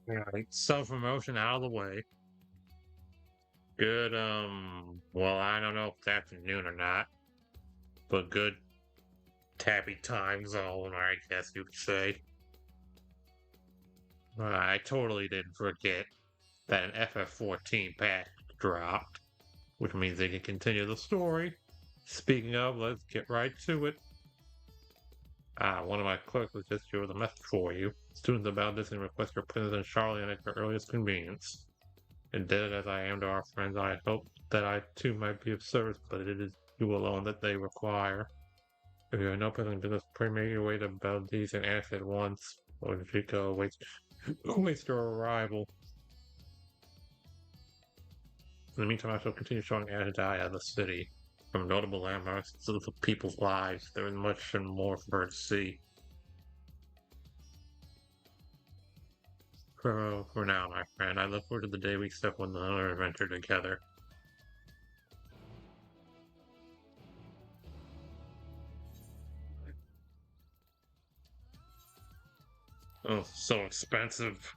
Alright, self-promotion out of the way. Good, well, I don't know if it's afternoon or not, but good tappy time zone, I guess you could say. I totally didn't forget that an FF14 patch dropped, which means they can continue the story. Speaking of, let's get right to it. One of my clerks was just here with a message for you. Students about this and request your presence in Charlotte at your earliest convenience. Indebted as I am to our friends, I hope that I too might be of service, but it is you alone that they require. If you have no present business, pray make your way to Beldi's and ask at once, or if you go waste your arrival. In the meantime, I shall continue showing Adidai of the city. From notable landmarks to the people's lives, there is much and more for her to see. For now, my friend, I look forward to the day we step on another adventure together. Oh, so expensive.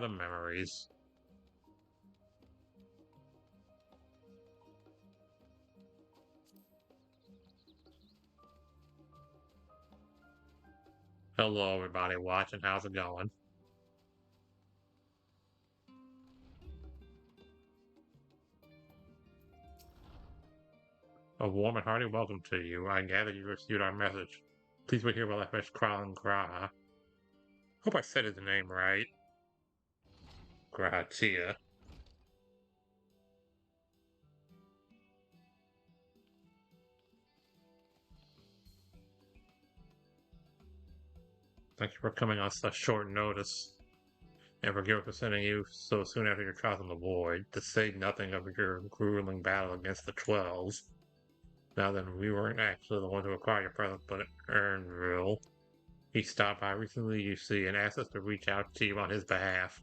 The memories. Hello, everybody watching. How's it going? A warm and hearty welcome to you. I gather you received our message. Please wait here while I fetch Kralin Graha. Hope I said his name right. Grahatia. Thank you for coming on such short notice, and forgive for sending you so soon after your trials in the void, to say nothing of your grueling battle against the Twelves. Now then, we weren't actually the ones who acquired your presence, but Ernville. He stopped by recently, you see, and asked us to reach out to you on his behalf.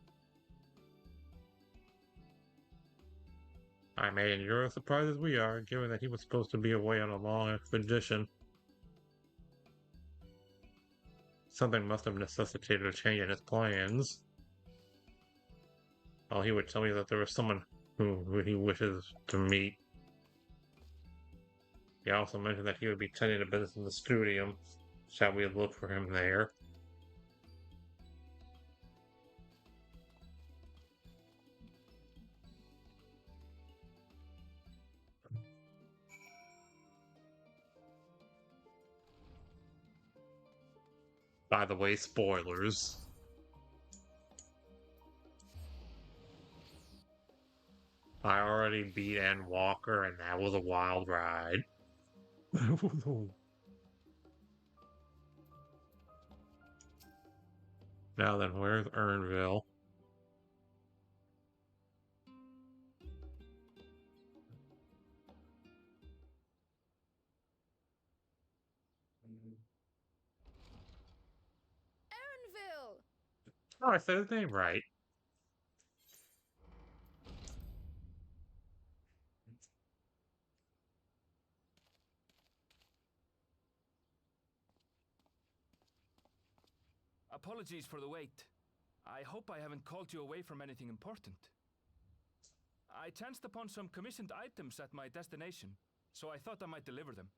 I imagine you're as surprised as we are, given that he was supposed to be away on a long expedition. Something must have necessitated a change in his plans. Well, he would tell me that there was someone who he wishes to meet. He also mentioned that he would be tending to business in the studio. Shall we look for him there? By the way, spoilers. I already beat Ann Walker, and that was a wild ride. Now then, where's Ernville? Aaronville! Oh, I said his name right. Apologies for the wait. I hope I haven't called you away from anything important. I chanced upon some commissioned items at my destination, so I thought I might deliver them.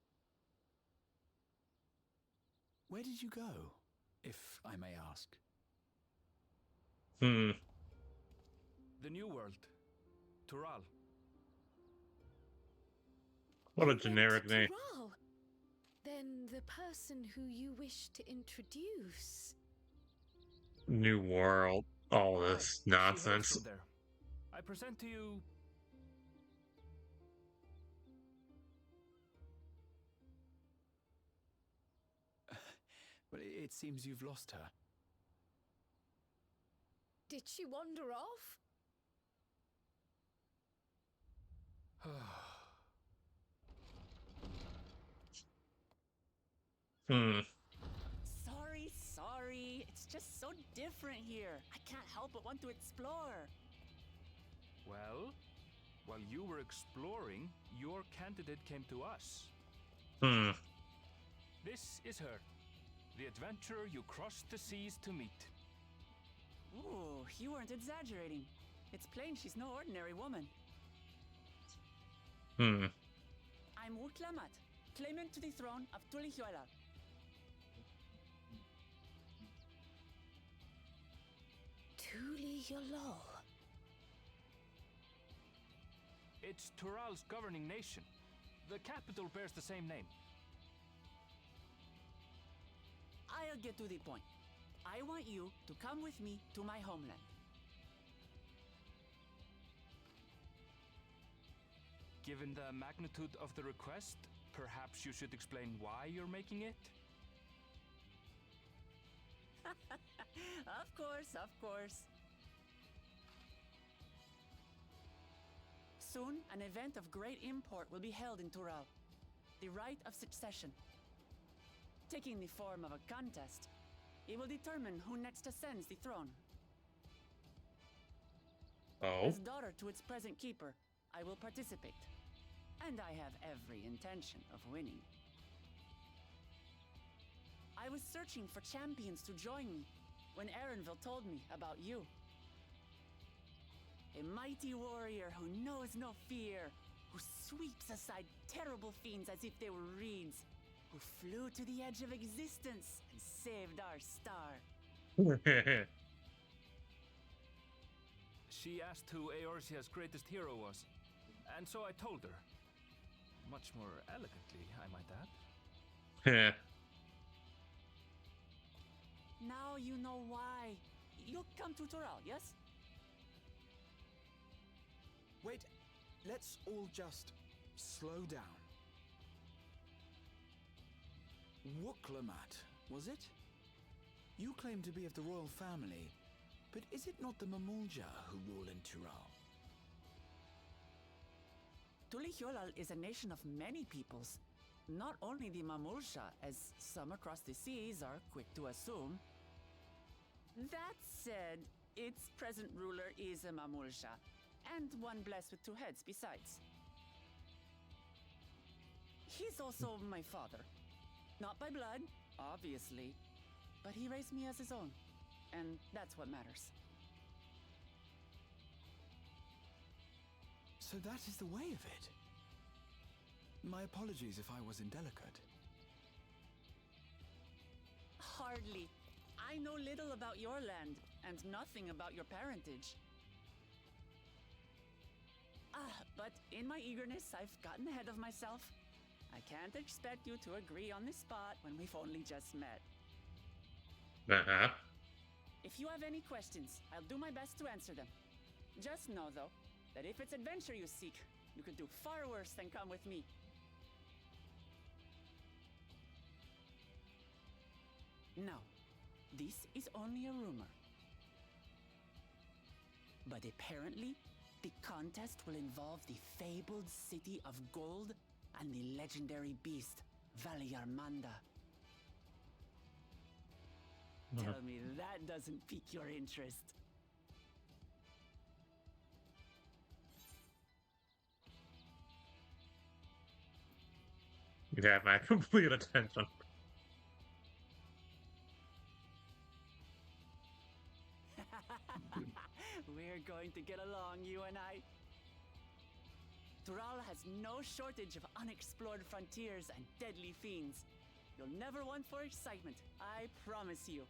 Where did you go, if I may ask? Hmm. The New World. Tural. What a You went to generic name. Tural. Then the person who you wish to introduce. New world. All Aye, this she hails nonsense. from there. I present to you... Well, it seems you've lost her. Did she wander off? Hmm. Sorry. It's just so different here. I can't help but want to explore. Well, while you were exploring, your candidate came to us. Hmm. This is her, the adventurer you crossed the seas to meet. Ooh, you weren't exaggerating. It's plain she's no ordinary woman. Hmm. I'm Uklamat, claimant to the throne of Tulihuela. Tuli Yolol. It's Tural's governing nation. The capital bears the same name. I'll get to the point. I want you to come with me to my homeland. Given the magnitude of the request, perhaps you should explain why you're making it? Of course, of course. Soon, an event of great import will be held in Tural. The Rite of Succession. Taking the form of a contest, it will determine who next ascends the throne. Oh. As daughter to its present keeper, I will participate. And I have every intention of winning. I was searching for champions to join me when Erenville told me about you. A mighty warrior who knows no fear, who sweeps aside terrible fiends as if they were reeds, who flew to the edge of existence and saved our star. She asked who Eorzea's greatest hero was, and so I told her. Much more elegantly, I might add. Now you know why. You'll come to Tural, yes? Wait, let's all just slow down. Wuklamat, was it? You claim to be of the royal family, but is it not the Mamulja who rule in Tural? Tulihuela is a nation of many peoples, not only the Mamulsha, as some across the seas are quick to assume. That said, its present ruler is a Mamulsha, and one blessed with two heads besides. He's also my father. Not by blood, obviously, but he raised me as his own, and that's what matters. So that is the way of it. My apologies if I was indelicate. Hardly. I know little about your land, and nothing about your parentage. But in my eagerness, I've gotten ahead of myself. I can't expect you to agree on the spot when we've only just met. Uh-huh. If you have any questions, I'll do my best to answer them. Just know, though, that if it's adventure you seek, you could do far worse than come with me. Now, this is only a rumor. But apparently, the contest will involve the fabled city of gold and the legendary beast, Valyarmanda. Tell me that doesn't pique your interest. You have my complete attention. We're going to get along, you and I. Tural has no shortage of unexplored frontiers and deadly fiends. You'll never want for excitement, I promise you.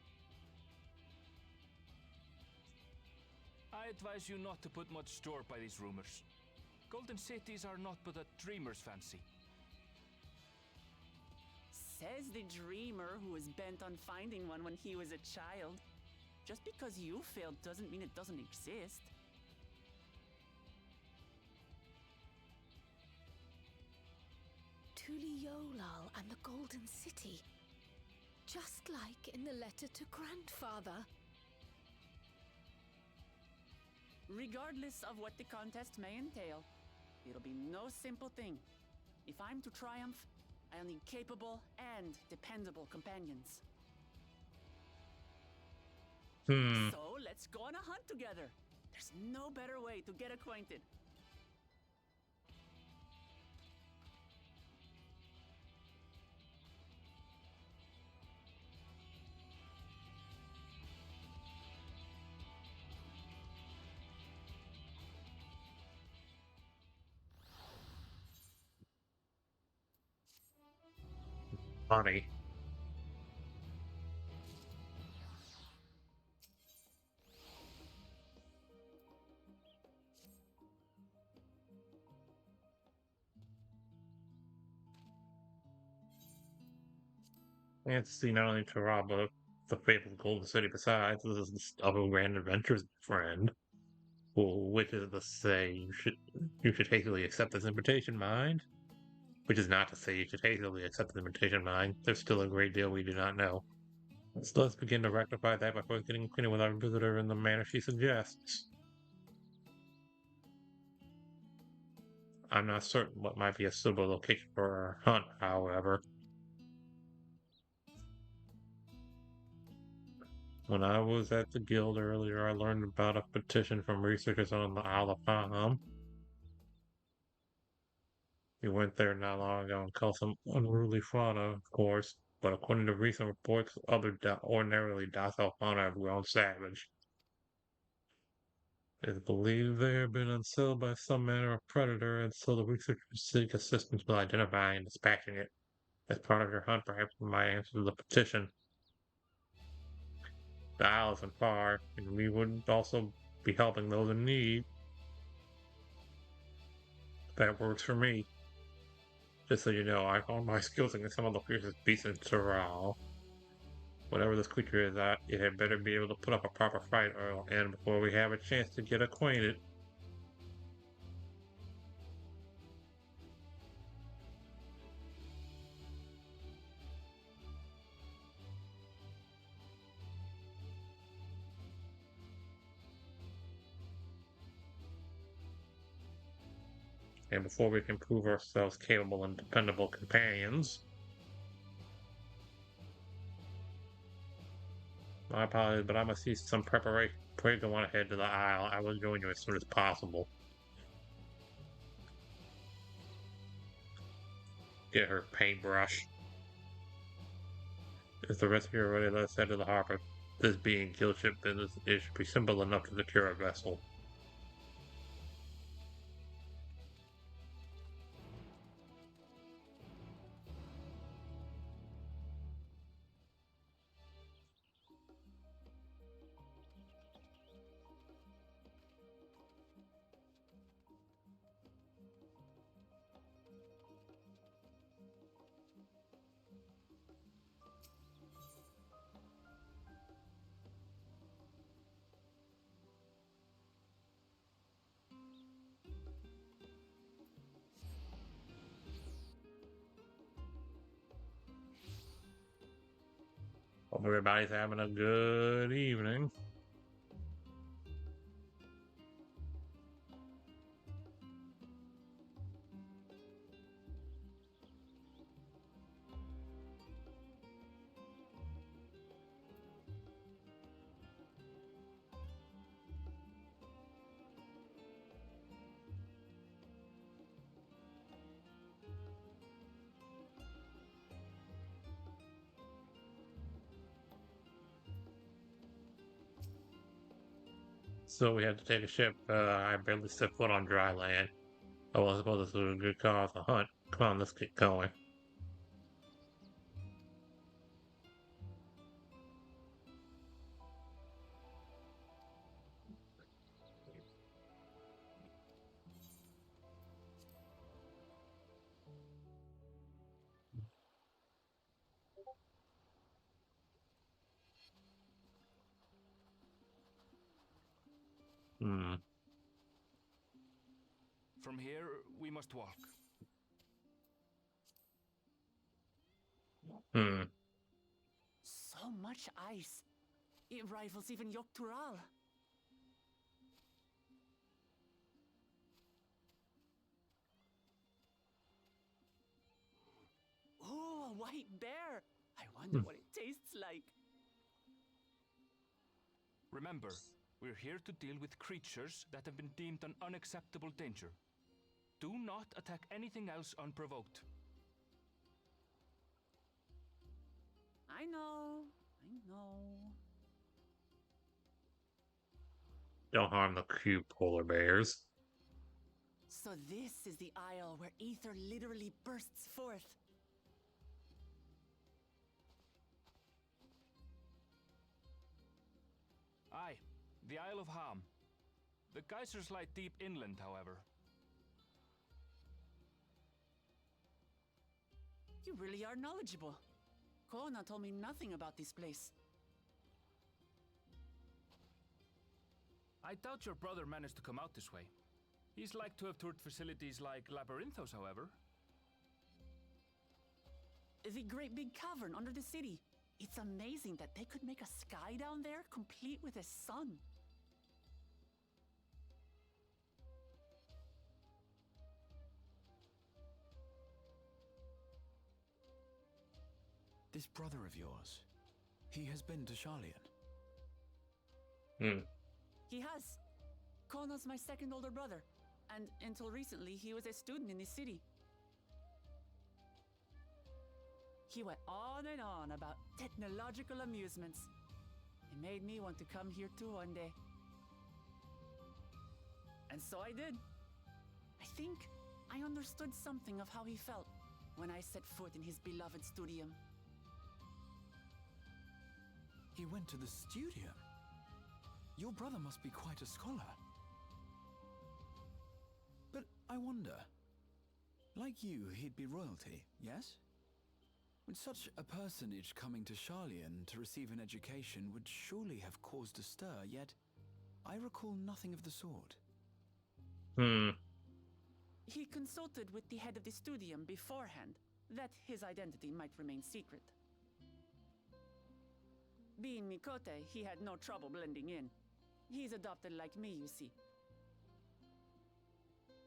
I advise you not to put much store by these rumors. Golden cities are not but a dreamer's fancy. Says the dreamer who was bent on finding one when he was a child. Just because you failed doesn't mean it doesn't exist. Tuliolal and the Golden City. Just like in the letter to Grandfather. Regardless of what the contest may entail, it'll be no simple thing. If I'm to triumph, I'll need capable and dependable companions. So let's go on a hunt together. There's no better way to get acquainted. Funny. And to see not only Terra, but the fabled Golden City besides, this is this other Grand Adventures friend. Which is to say, you should hastily accept this invitation, mind. Which is not to say you should hastily accept the invitation, mind. There's still a great deal we do not know. So let's begin to rectify that by first getting acquainted with our visitor in the manner she suggests. I'm not certain what might be a suitable location for our hunt, however. When I was at the guild earlier, I learned about a petition from researchers on the Isle of Palm. We went there not long ago and caught some unruly fauna, of course, but according to recent reports, other ordinarily docile fauna have grown savage. It is believed they have been unsettled by some manner of predator, and so the researchers seek assistance with identifying and dispatching it. As part of your hunt, perhaps you might answer the petition. The isle isn't far, and we would also be helping those in need. That works for me. Just so you know, I honed my skills against some of the fiercest beasts in Sorrel. Whatever this creature is, it had better be able to put up a proper fight or it'll end before we have a chance to get acquainted. And before we can prove ourselves capable and dependable companions. My apologies, but I must see some preparation. Pray go on ahead to the aisle. I will join you as soon as possible. Get her paintbrush. If the rest of you are ready, let's head to the harbor. This being guild ship business, it should be simple enough to secure a vessel. Hope everybody's having a good evening. So we had to take a ship. I barely set foot on dry land. Oh, well, I suppose this was a good cause, a hunt. Come on, let's get going. Hmm. From here, we must walk. Hmm. So much ice. It rivals even Yoktural. Oh, a white bear! I wonder what it tastes like. Remember, we're here to deal with creatures that have been deemed an unacceptable danger. Do not attack anything else unprovoked. I know. Don't harm the cute polar bears. So this is the isle where ether literally bursts forth. Aye, the Isle of Ham. The geysers lie deep inland, however. You really are knowledgeable. Kona told me nothing about this place. I doubt your brother managed to come out this way. He's like to have toured facilities like Labyrinthos, however. The great big cavern under the city. It's amazing that they could make a sky down there complete with a sun. This brother of yours, he has been to Charlian. He has. Kono's my second older brother, and until recently, he was a student in this city. He went on and on about technological amusements. It made me want to come here too one day. And so I did. I think I understood something of how he felt when I set foot in his beloved studium. He went to the studium? Your brother must be quite a scholar. But I wonder, like you, he'd be royalty, yes? With such a personage coming to Charlian to receive an education would surely have caused a stir, yet I recall nothing of the sort. He consulted with the head of the studium beforehand, that his identity might remain secret. Being Mikote, he had no trouble blending in. He's adopted like me, you see.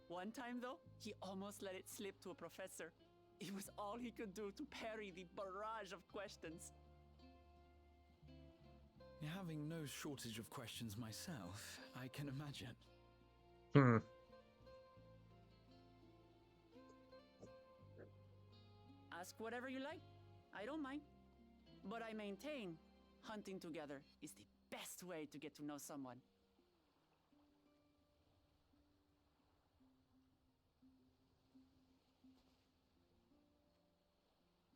One time, though, he almost let it slip to a professor. It was all he could do to parry the barrage of questions. Having no shortage of questions myself, I can imagine. Ask whatever you like. I don't mind. But I maintain hunting together is the best way to get to know someone.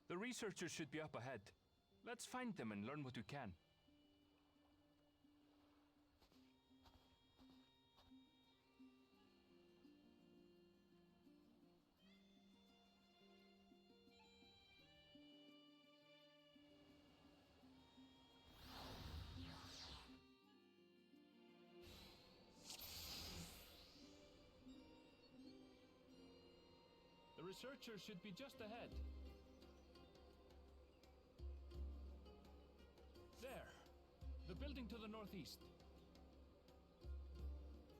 The researchers should be up ahead. Let's find them and learn what we can. The researchers should be just ahead. There. The building to the northeast.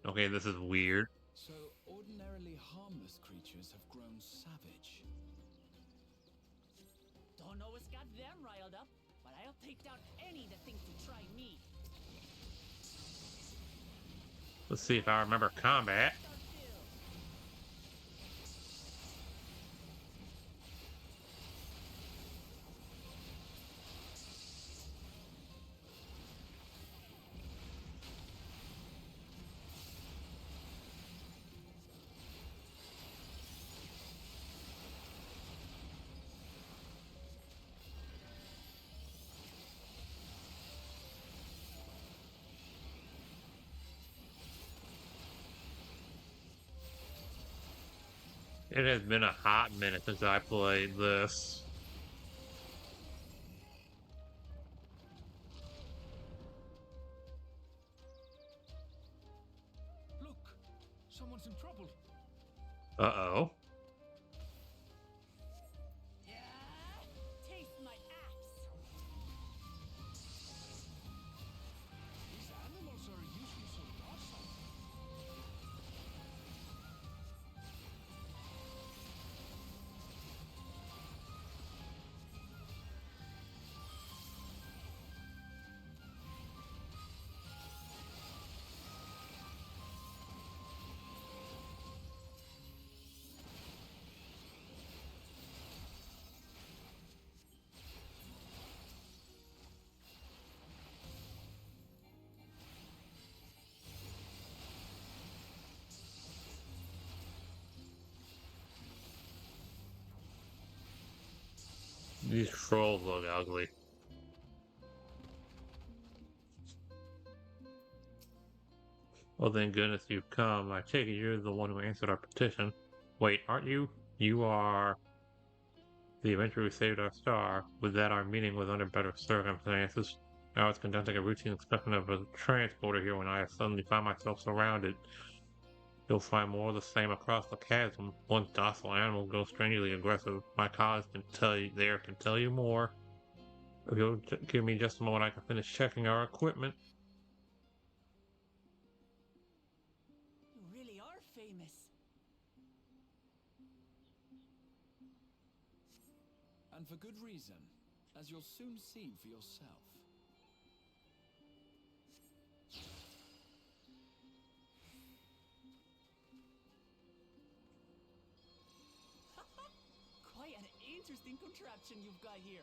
Okay, this is weird. So, ordinarily harmless creatures have grown savage. Don't know what's got them riled up, but I'll take down any that think to try me. Let's see if I remember combat. It has been a hot minute since I played this. Look! Someone's in trouble. Uh-oh. Yeah, taste my axe. These animals are usually so docile. These trolls look ugly. Well, thank goodness you've come. I take it you're the one who answered our petition. Wait, aren't you? You are the adventurer who saved our star. With that, our meeting was under better circumstances. I was conducting a routine inspection of a transporter here when I suddenly found myself surrounded. You'll find more of the same across the chasm. One docile animal goes strangely aggressive. My colleagues can tell you more. If you'll give me just a moment, I can finish checking our equipment. You really are famous. And for good reason, as you'll soon see for yourself. Quite an interesting contraption you've got here.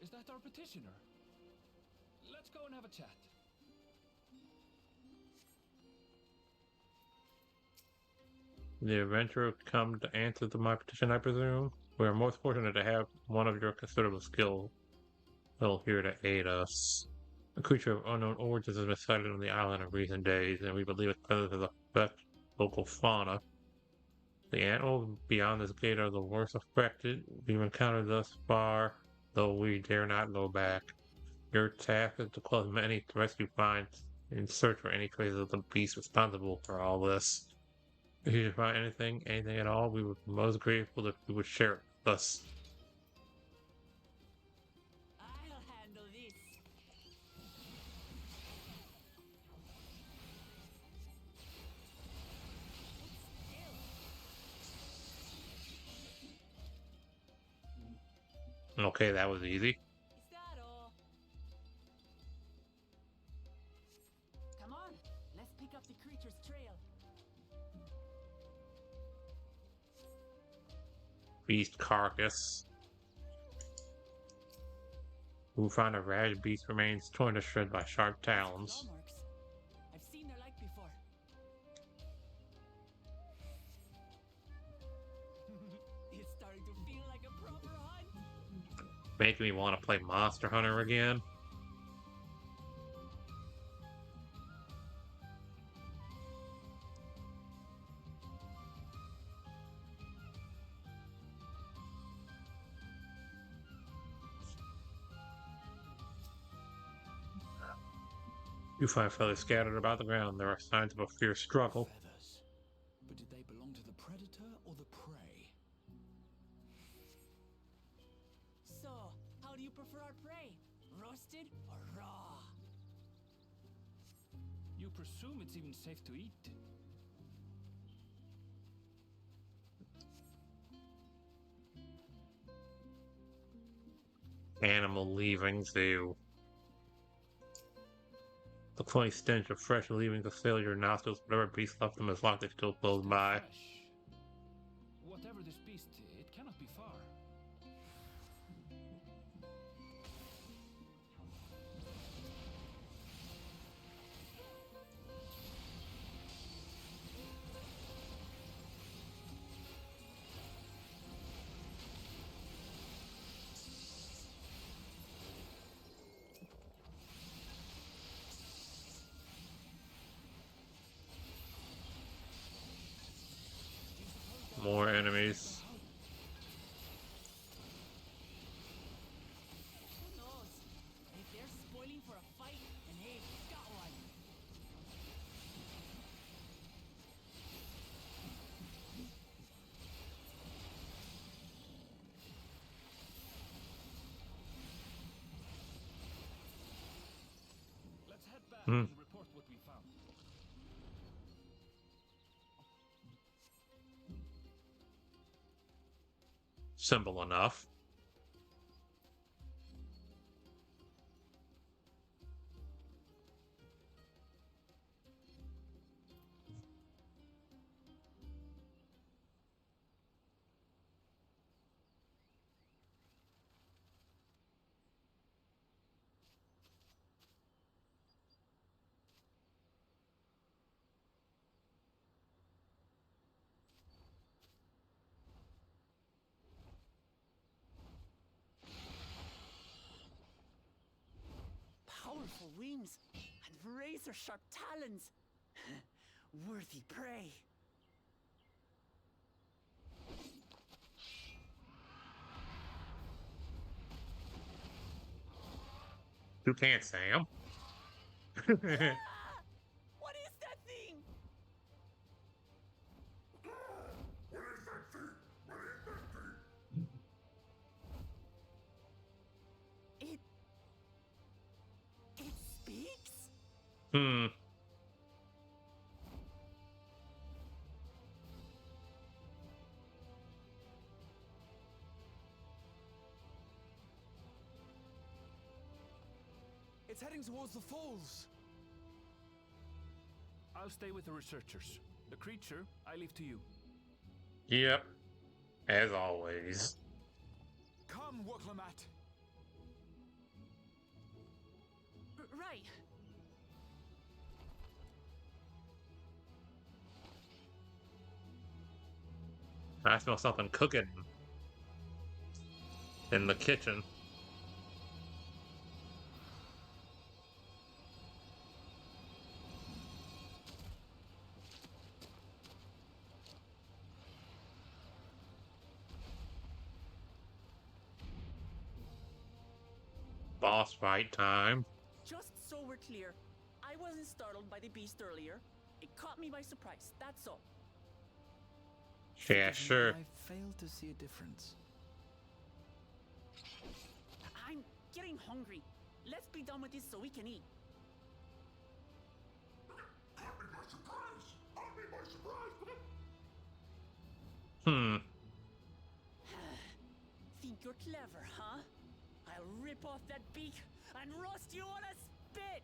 Is that our petitioner? Let's go and have a chat. The adventurer come to answer to my petition, I presume? We are most fortunate to have one of your considerable skill here to aid us. A creature of unknown origins has been sighted on the island in recent days, and we believe its presence has affected local fauna. The animals beyond this gate are the worst affected we've encountered thus far, though we dare not go back. Your task is to close many threats you find and search for any traces of the beast responsible for all this. If you find anything at all, we would be most grateful if you would share it with us. I'll handle this. Okay, that was easy. Is that all? Come on, let's pick up the creature's trail. Beast carcass. We find a ravaged beast remains torn to shreds by sharp talons. Claw marks. I've seen their like before. It's starting to feel like a proper hunt. Making me want to play Monster Hunter again. You find feathers scattered about the ground. There are signs of a fierce struggle. Feathers. But did they belong to the predator or the prey? So, how do you prefer our prey? Roasted or raw? You presume it's even safe to eat? Animal leavings, ew. The funny stench of fresh leavings assail your nostrils. Whatever beast left them is likely still close by. Fresh. Whatever this beast, it cannot be far. More enemies. Who knows? If they're spoiling for a fight, then hey, got one. Let's head back and report what we found. Simple enough. powerful wings and razor-sharp talons. Worthy prey. You can't, Sam. Ah! What is that thing? It speaks? Hmm. It's heading towards the falls. I'll stay with the researchers. The creature, I leave to you. Yep. As always. Come, Woklamat. Right. I smell something cooking in the kitchen. Boss fight time. Just so we're clear, I wasn't startled by the beast earlier. It caught me by surprise, that's all. Yeah, Forgive me, sure. I failed to see a difference. I'm getting hungry. Let's be done with this so we can eat. Hmm. Think you're clever, huh? I'll rip off that beak and roast you on a spit!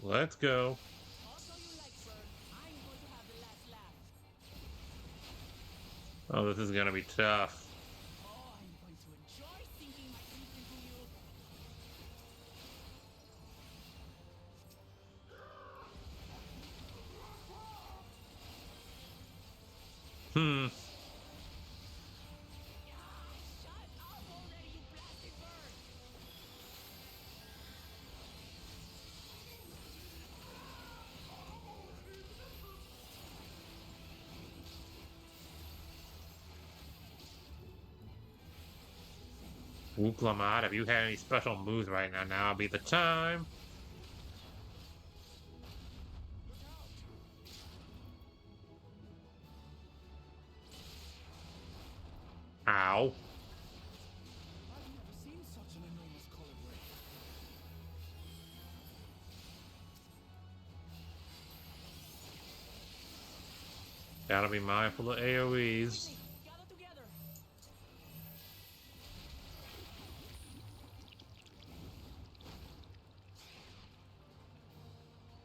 Let's go. Also you like, bird. I'm going to have the last laugh. Oh, this is gonna be tough. Oh, I'm going to enjoy sinking my teeth into you. Hmm. Shut up already, you blasted bird! Whoop Lamont, if you had any special moves right now, now would be the time. Ow. I've never seen such an enormous colibri. Gotta be mindful of AoEs. Gather together.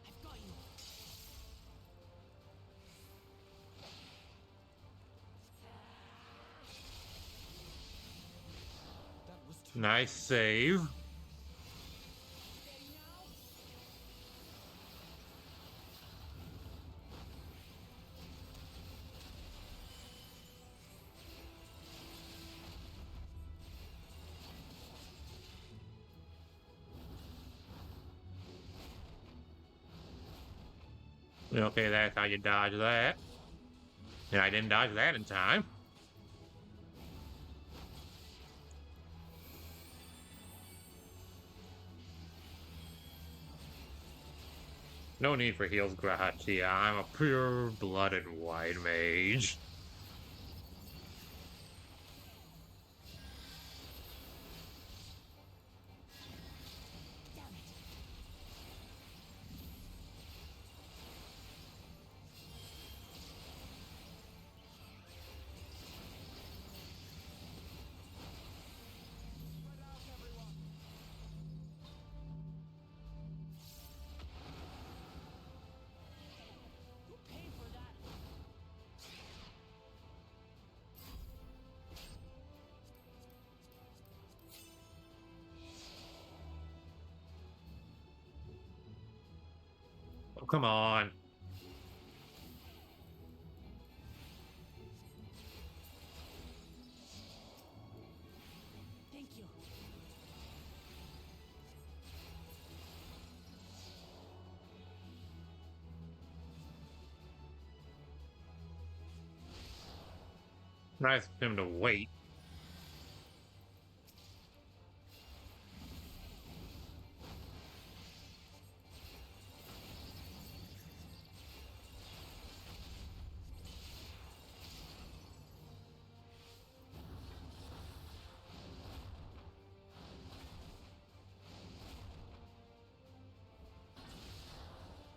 I've got you. That was too Nice save. Okay, that's how you dodge that. And I didn't dodge that in time. No need for heals, Gratia. I'm a pure-blooded white mage. Damn it. spread out, everyone. You paid for that. come on. Thank you. Nice of him to wait.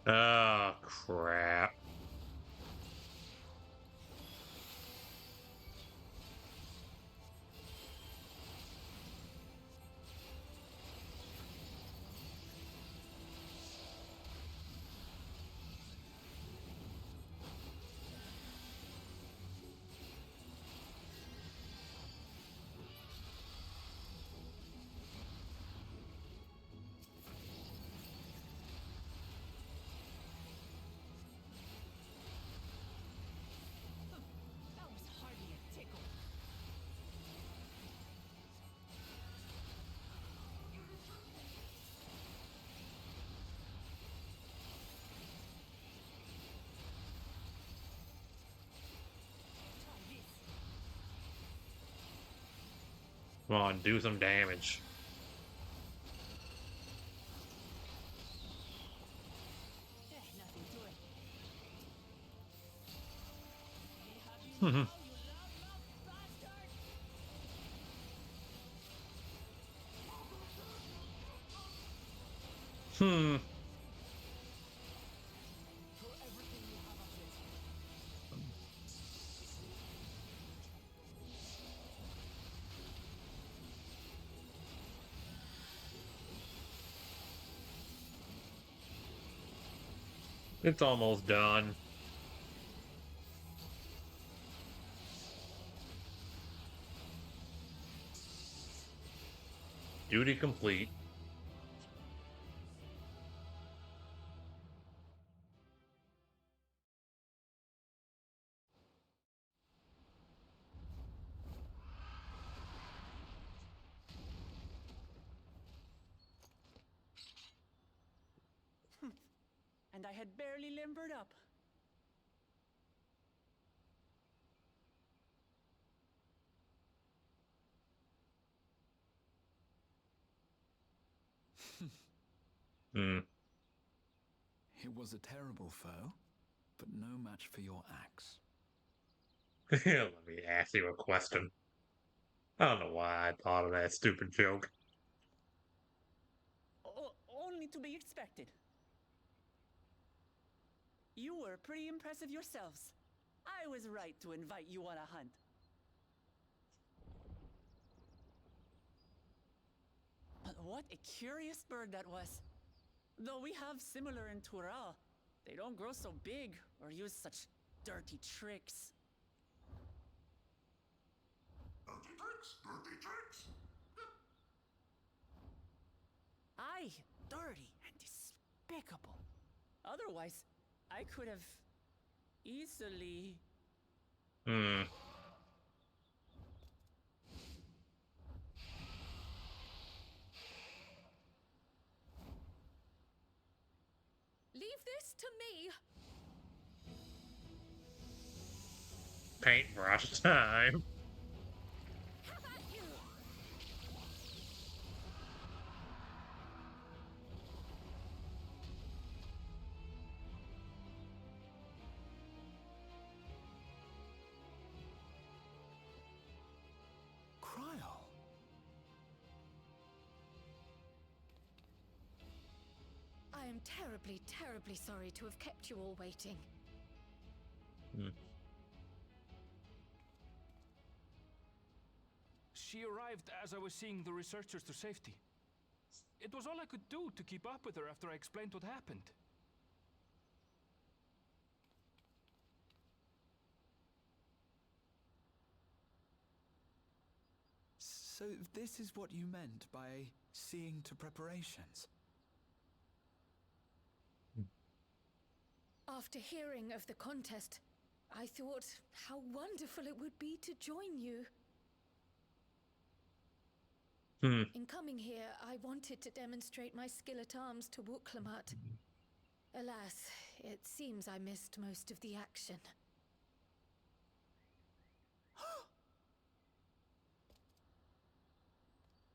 Oh, crap. That was hardly a tickle. Try this. Come on, do some damage. Nothing to it. Hmm. You loud bastard! Hmm. Throw everything you have at it. It's almost done. Duty complete. And I had barely limbered up. Hmm. It was a terrible foe, but no match for your axe. Let me ask you a question. I don't know why I thought of that stupid joke. Only to be expected. You were pretty impressive yourselves. I was right to invite you on a hunt. But what a curious bird that was. Though we have similar in Tural, they don't grow so big or use such dirty tricks. Dirty tricks, dirty tricks. Aye, dirty and despicable. Otherwise, I could have easily... Hmm. Leave this to me. Paintbrush time. Have at you. Cryle! I am terribly, terribly sorry to have kept you all waiting. Hmm. She arrived as I was seeing the researchers to safety. It was all I could do to keep up with her after I explained what happened. So this is what you meant by seeing to preparations? After hearing of the contest, I thought how wonderful it would be to join you. In coming here, I wanted to demonstrate my skill at arms to Wuklamat. Alas, it seems I missed most of the action.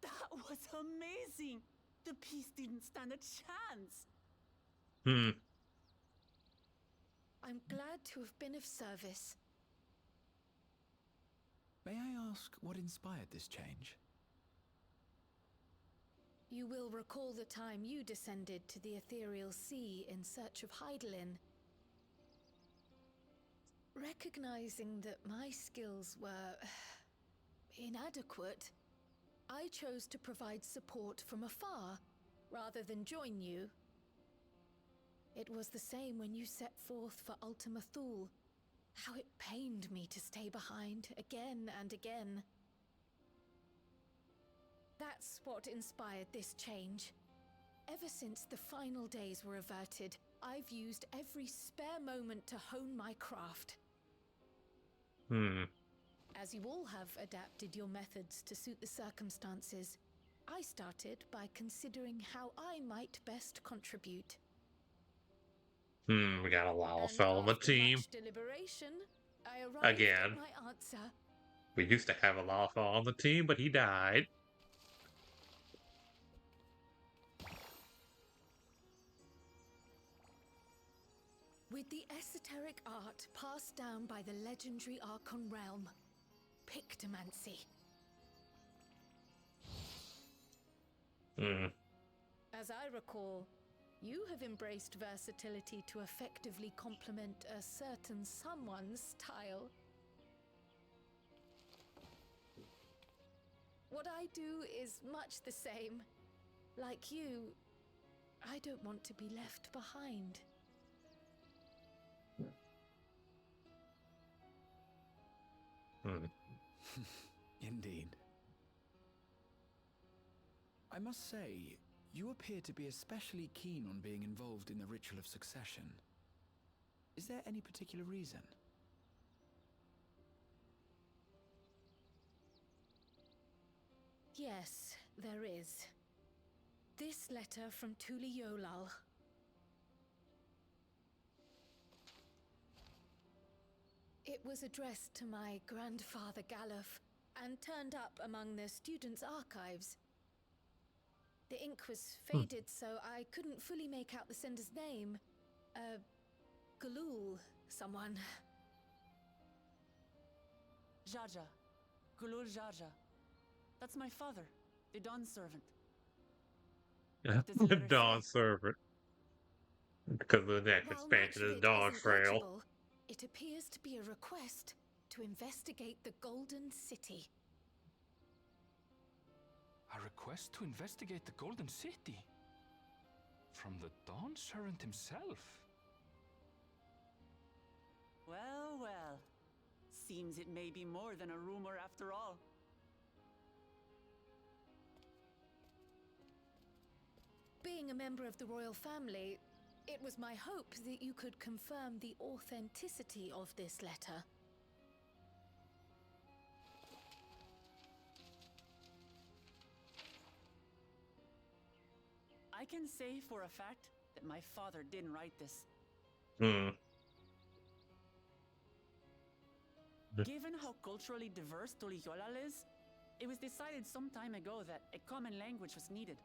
That was amazing! The piece didn't stand a chance! I'm glad to have been of service. May I ask what inspired this change? You will recall the time you descended to the ethereal sea in search of Heidelin. Recognizing that my skills were inadequate, I chose to provide support from afar rather than join you. It was the same when you set forth for Ultima Thule. How it pained me to stay behind again and again. That's what inspired this change. Ever since the final days were averted, I've used every spare moment to hone my craft. As you all have adapted your methods to suit the circumstances, I started by considering how I might best contribute. We got a Lalafell on the after team. much deliberation, I arrived Again. at my answer. We used to have a Lalafell on the team, but he died. With the esoteric art passed down by the legendary Archon realm, Pictomancy. As I recall, you have embraced versatility to effectively complement a certain someone's style. What I do is much the same. Like you, I don't want to be left behind. Indeed. I must say, you appear to be especially keen on being involved in the ritual of succession. Is there any particular reason? Yes, there is. This letter from Tuli Yolal. It was addressed to my grandfather Galuf and turned up among the students' archives. The ink was faded, so I couldn't fully make out the sender's name. Galul, someone. Jaja. Gulul Jaja. That's my father, the Dawn servant. The Dawn servant. Because the next While expansion much is of it Dawn isn't Trail. legible, it appears to be a request to investigate the Golden City. A request to investigate the Golden City? From the Dawn Servant himself? Well, well. Seems it may be more than a rumor after all. Being a member of the royal family, it was my hope that you could confirm the authenticity of this letter. I can say for a fact that my father didn't write this. Given how culturally diverse Tuliyollal is, it was decided some time ago that a common language was needed.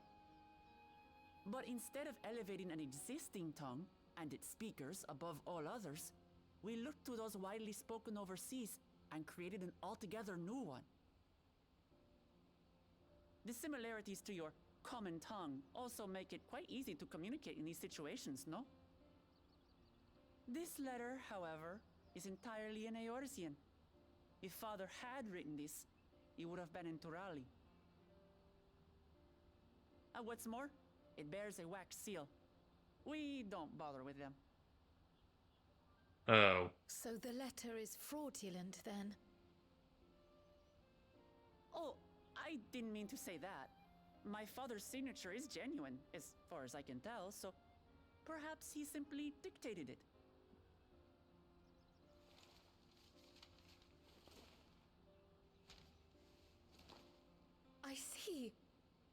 But instead of elevating an existing tongue and its speakers above all others, we looked to those widely spoken overseas and created an altogether new one. The similarities to your common tongue also make it quite easy to communicate in these situations, no? This letter, however, is entirely in Eorzean. If father had written this, it would have been in Turali. And what's more, it bears a wax seal. We don't bother with them. Oh. So the letter is fraudulent, then? Oh, I didn't mean to say that. My father's signature is genuine, as far as I can tell, so perhaps he simply dictated it.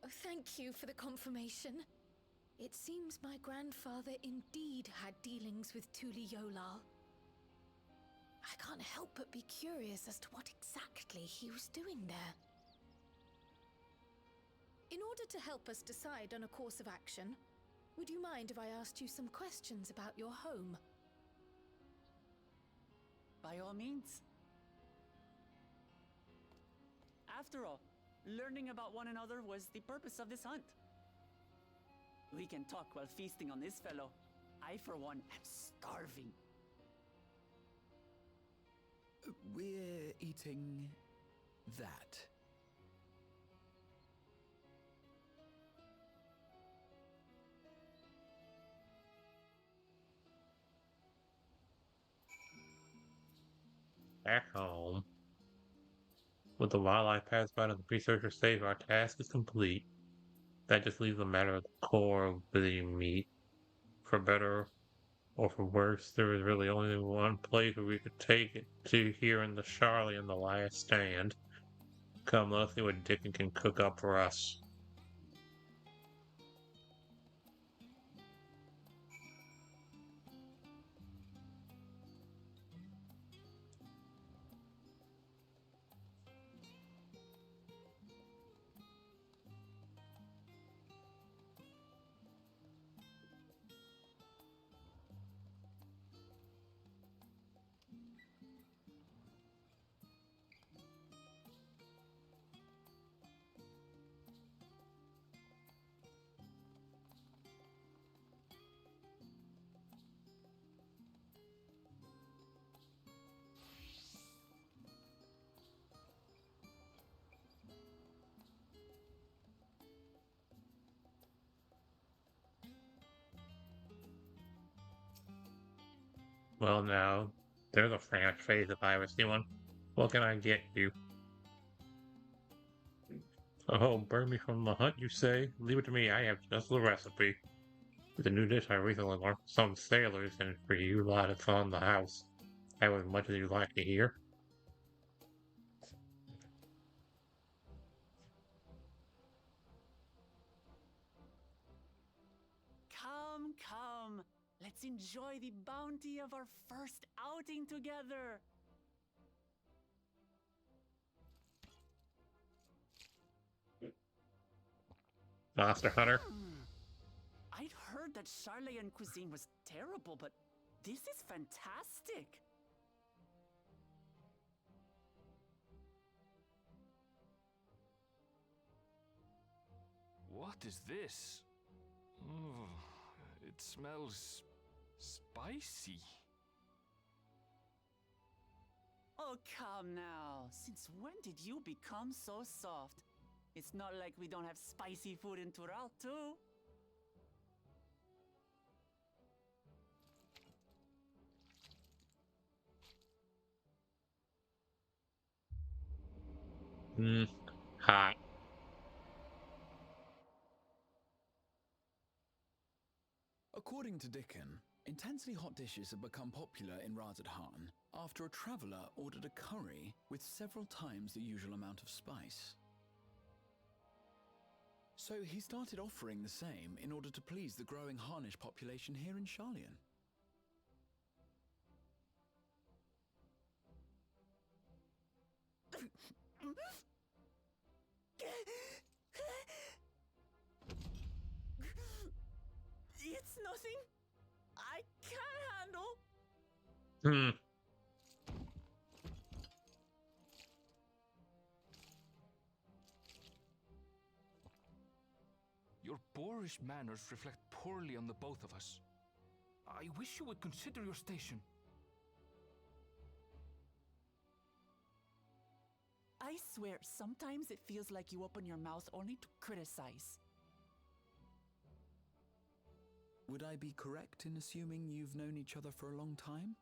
Oh, thank you for the confirmation. It seems my grandfather indeed had dealings with Tuli Yolal. I can't help but be curious as to what exactly he was doing there. In order to help us decide on a course of action, would you mind if I asked you some questions about your home? By all means. After all, learning about one another was the purpose of this hunt. We can talk while feasting on this fellow. I, for one, am starving. We're eating that. Back home. With the wildlife pacified and the researcher safe, our task is complete. That just leaves a matter of the core of the meat. For better or for worse, there is really only one place where we could take it to here in the Charlie in the last stand. Come, let's see what Dickon can cook up for us. Well, now, there's a French phrase if I ever see one. What can I get you? Oh, burn me from the hunt, you say? Leave it to me, I have just the recipe. With a new dish I recently learned from some sailors, and for you lot it's on the house. Have as much as you'd like to hear. Come, come. Let's enjoy the bounty of our first outing together. Monster Hunter. I'd heard that Charlayan cuisine was terrible, but this is fantastic. What is this? Oh, it smells spicy. Oh, come now. Since when did you become so soft? It's not like we don't have spicy food in Tural, too. Hot. According to Dickon, intensely hot dishes have become popular in Razadhan after a traveller ordered a curry with several times the usual amount of spice. So he started offering the same in order to please the growing Harnish population here in Charlian. It's nothing I can't handle. Hmm. Your boorish manners reflect poorly on the both of us. I wish you would consider your station. I swear, sometimes it feels like you open your mouth only to criticize. Would I be correct in assuming you've known each other for a long time?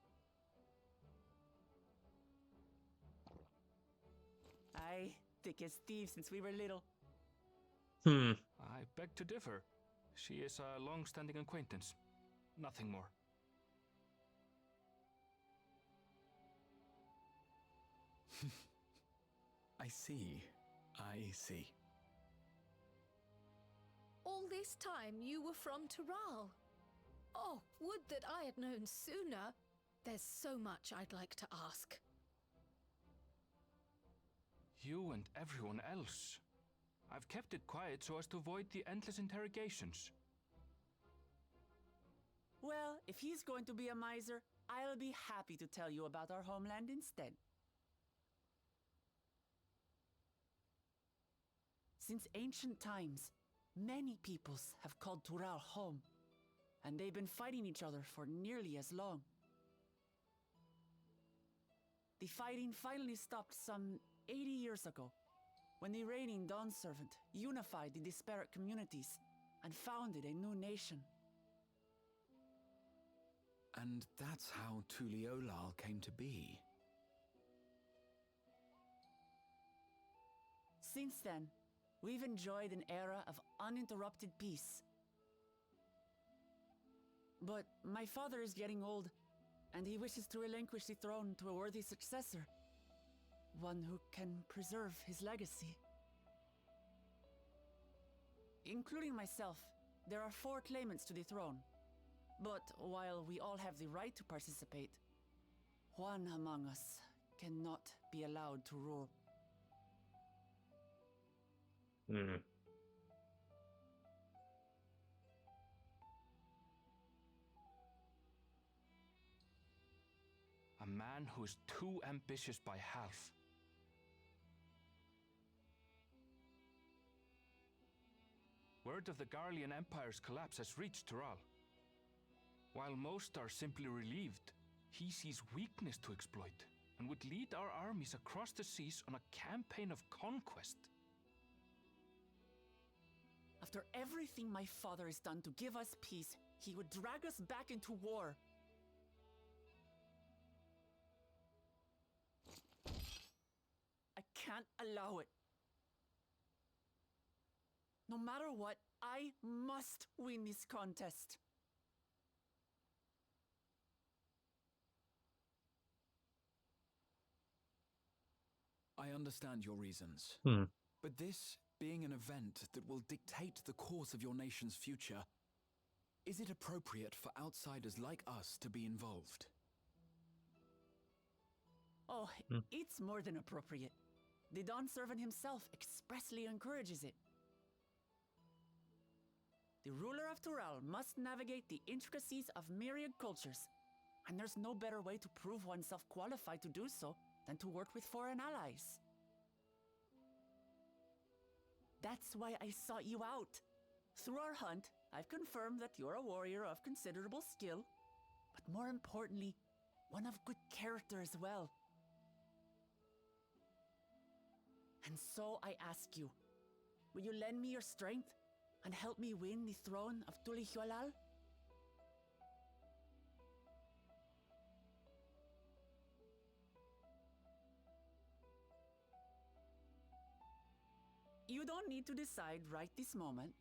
Aye, thick as thieves since we were little. I beg to differ. She is a long-standing acquaintance. Nothing more. I see. I see. all this time you were from Tural. Oh, would that I had known sooner. There's so much I'd like to ask. You and everyone else. I've kept it quiet so as to avoid the endless interrogations. Well, if he's going to be a miser, I'll be happy to tell you about our homeland instead. Since ancient times, many peoples have called Tural home, and they've been fighting each other for nearly as long. The fighting finally stopped some 80 years ago, when the reigning Dawn Servant unified the disparate communities and founded a new nation. And that's how Tuliolal came to be. Since then, we've enjoyed an era of uninterrupted peace. But my father is getting old, and he wishes to relinquish the throne to a worthy successor. One who can preserve his legacy. Including myself, there are 4 claimants to the throne. But while we all have the right to participate, one among us cannot be allowed to rule. A man who is too ambitious by half. Word of the Garlean Empire's collapse has reached Tural. While most are simply relieved, he sees weakness to exploit and would lead our armies across the seas on a campaign of conquest. After everything my father has done to give us peace, he would drag us back into war. I can't allow it. No matter what, I must win this contest. I understand your reasons. But this being an event that will dictate the course of your nation's future, is it appropriate for outsiders like us to be involved? Oh, it's more than appropriate. The Dawn Servant himself expressly encourages it. The ruler of Tural must navigate the intricacies of myriad cultures, and there's no better way to prove oneself qualified to do so than to work with foreign allies. That's why I sought you out. Through our hunt, I've confirmed that you're a warrior of considerable skill, but more importantly, one of good character as well. And so I ask you, will you lend me your strength and help me win the throne of Tuliolal? You don't need to decide right this moment.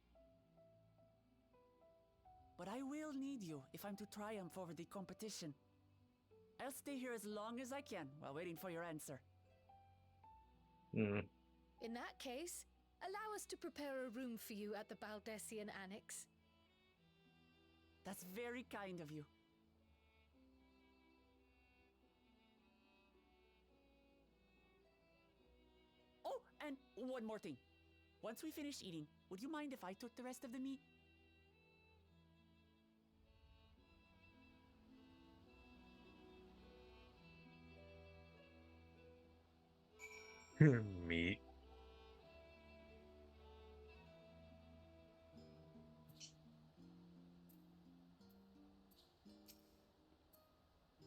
But I will need you if I'm to triumph over the competition. I'll stay here as long as I can while waiting for your answer. In that case, allow us to prepare a room for you at the Baldessian Annex. That's very kind of you. Oh, and one more thing. Once we finish eating, would you mind if I took the rest of the meat? Meat.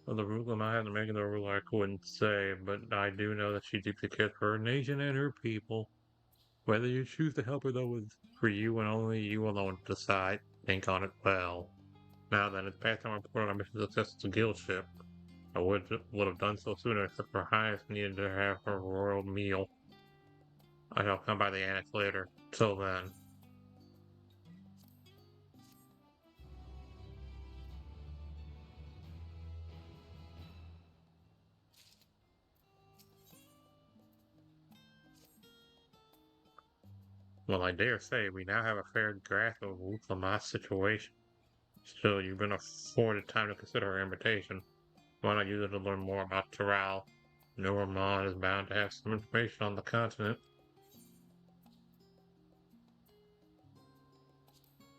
Well, the ruler might have to make the ruler, I couldn't say, but I do know that she deeply cares for her nation and her people. Whether you choose to help her, though, is for you and only you alone to decide. Think on it well. Now then, it's past time I report on our mission success to guild ship. I would have done so sooner, except for Highness needed to have her royal meal. I shall come by the annex later. Till then. Well, I dare say we now have a fair grasp of Lamont's situation. Still, you've been afforded time to consider our invitation. Why not use it to learn more about Terral? Lamont is bound to have some information on the continent.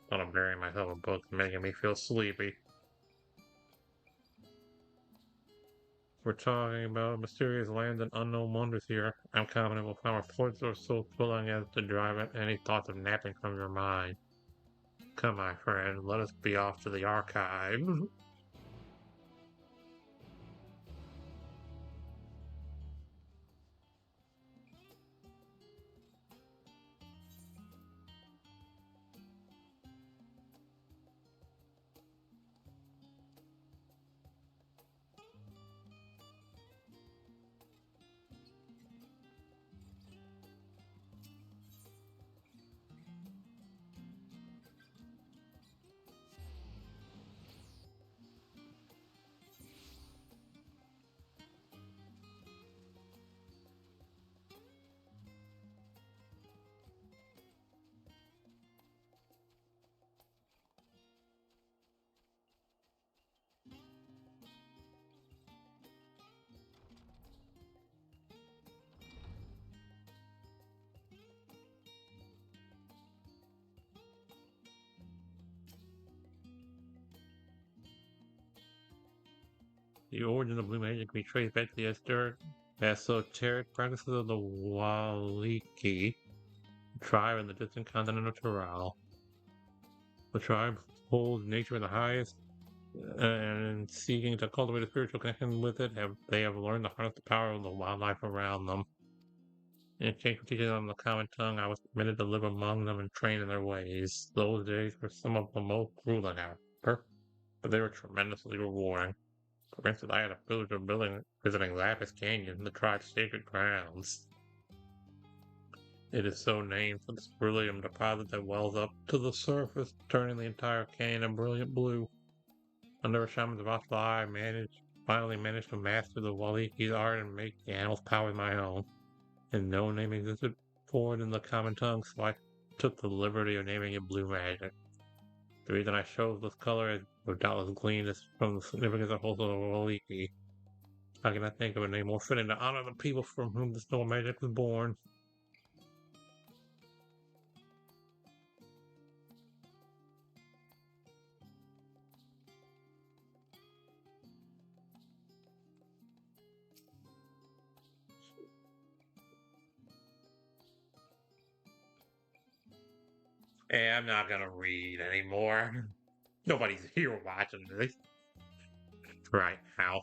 But I'm burying myself in books, making me feel sleepy. We're talking about mysterious land and unknown wonders here. I'm confident we'll find reports or so thrilling as to drive any thoughts of napping from your mind. Come, my friend, let us be off to the archive. The origin of blue magic can be traced back to the esoteric practices of the Waliki tribe in the distant continent of Terral. The tribe holds nature in the highest, and seeking to cultivate a spiritual connection with it, they have learned to harness the power of the wildlife around them. In exchange for teaching them the common tongue, I was permitted to live among them and train in their ways. Those days were some of the most grueling, however, but they were tremendously rewarding. For instance, I had a privilege of visiting Lapis Canyon, the tribe's sacred grounds. It is so named for this beryllium deposit that wells up to the surface, turning the entire canyon a brilliant blue. Under a shaman's watchful eye, I finally managed to master the Waliki's art and make the animal's powers my own. And no name existed for it in the common tongue, so I took the liberty of naming it Blue Magic. The reason I chose this color is doubtless gleaned from the significance of also the Waliki. I cannot think of a name more fitting to honor the people from whom the storm magic was born. Hey, I'm not gonna read anymore. Nobody's here watching this right now.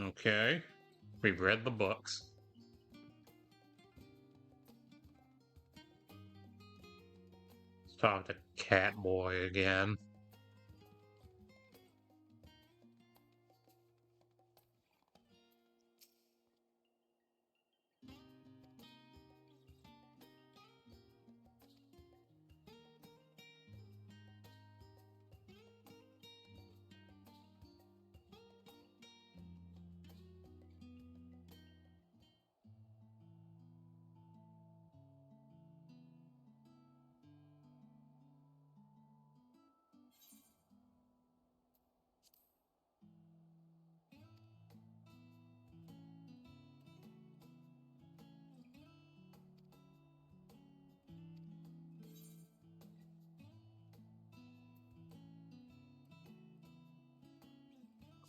Okay. We've read the books. Let's talk to Catboy again.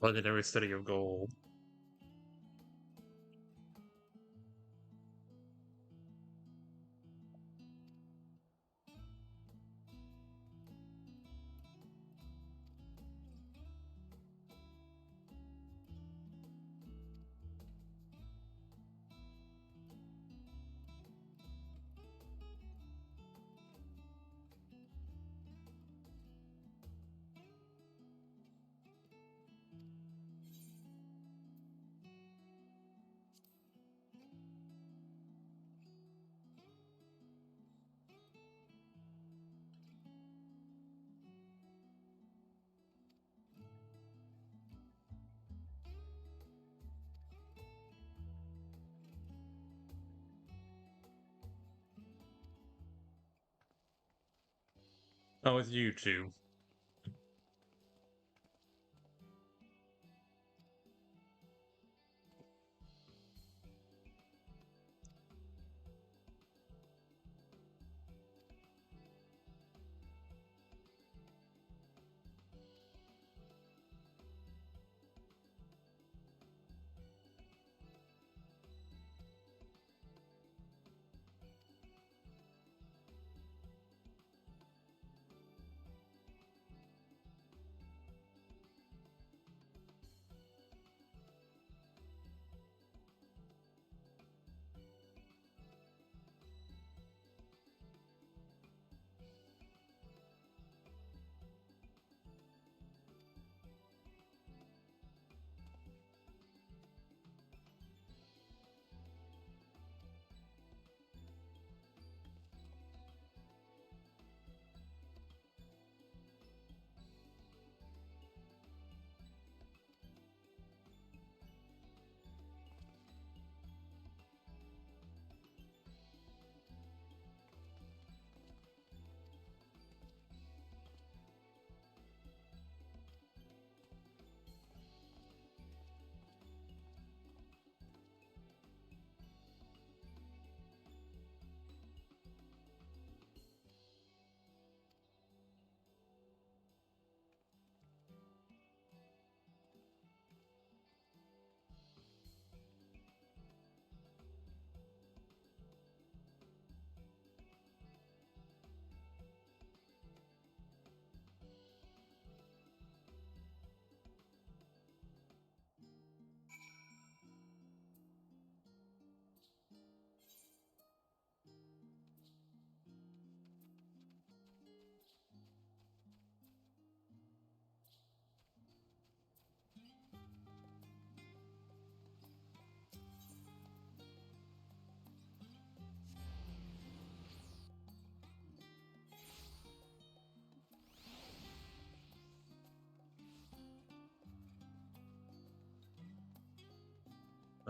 Legendary City of Gold. Oh, it's you two.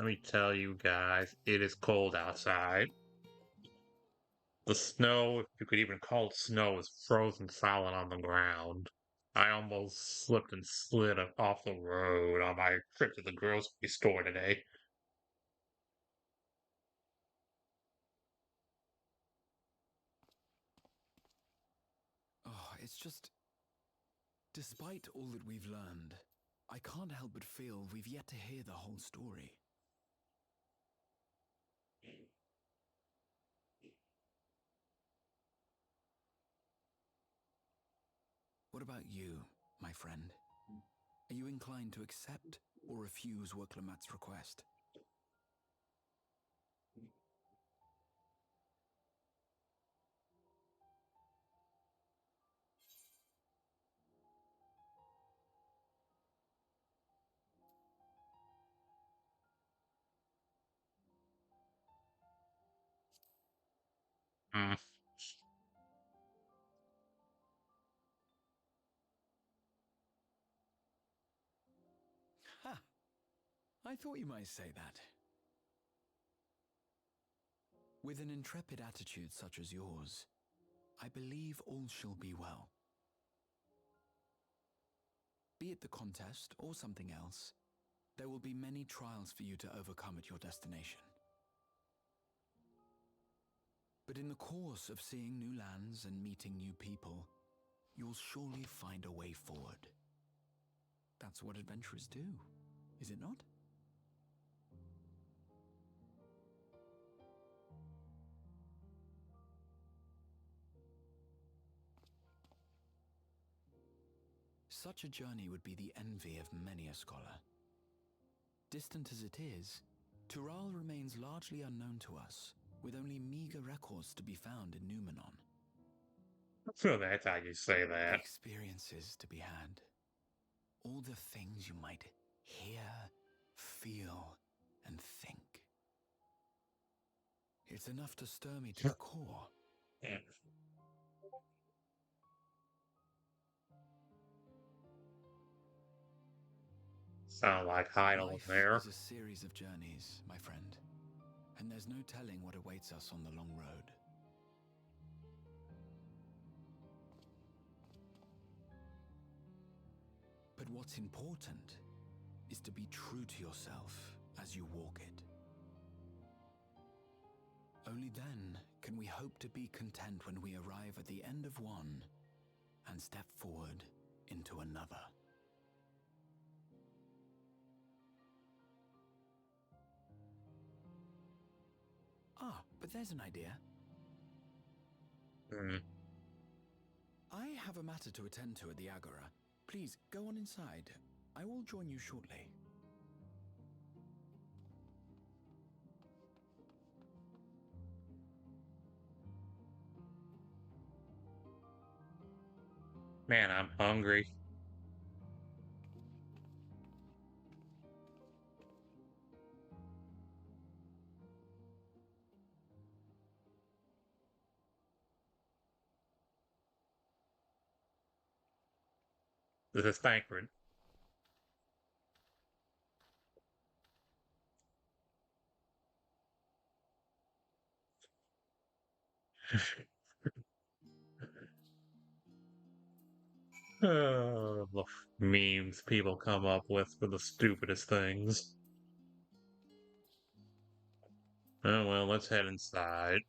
Let me tell you guys, it is cold outside. The snow, if you could even call it snow, is frozen solid on the ground. I almost slipped and slid off the road on my trip to the grocery store today. Oh, it's just. Despite all that we've learned, I can't help but feel we've yet to hear the whole story. What about you, my friend? Are you inclined to accept or refuse Worklamat's request? Hmm. Ha! I thought you might say that. With an intrepid attitude such as yours, I believe all shall be well. Be it the contest or something else, there will be many trials for you to overcome at your destination. But in the course of seeing new lands and meeting new people, you'll surely find a way forward. That's what adventurers do, is it not? Such a journey would be the envy of many a scholar. Distant as it is, Tural remains largely unknown to us, with only meager records to be found in Numenon. So that's how you say that. Experiences to be had. All the things you might hear, feel, and think. It's enough to stir me to the core. Yeah. Sound like Heidel Life there. is a series of journeys, my friend, and there's no telling what awaits us on the long road. But what's important is to be true to yourself as you walk it. Only then can we hope to be content when we arrive at the end of one and step forward into another. Ah, but there's an idea. Hmm. I have a matter to attend to at the Agora. Please, go on inside. I will join you shortly. Man, I'm hungry. This is Thancred. The memes people come up with for the stupidest things. Oh well, let's head inside.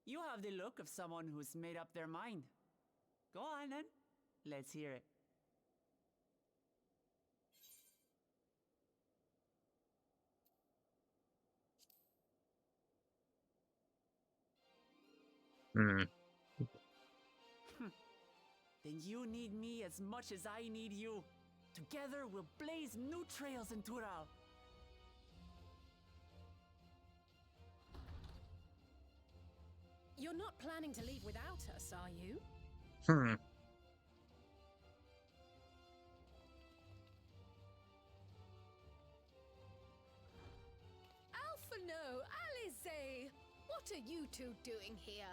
You have the look of someone who's made up their mind. Go on then. Let's hear it. Hmm. Then you need me as much as I need you. Together we'll blaze new trails in Tural. You're not planning to leave without us, are you? Hmm. What are you two doing here?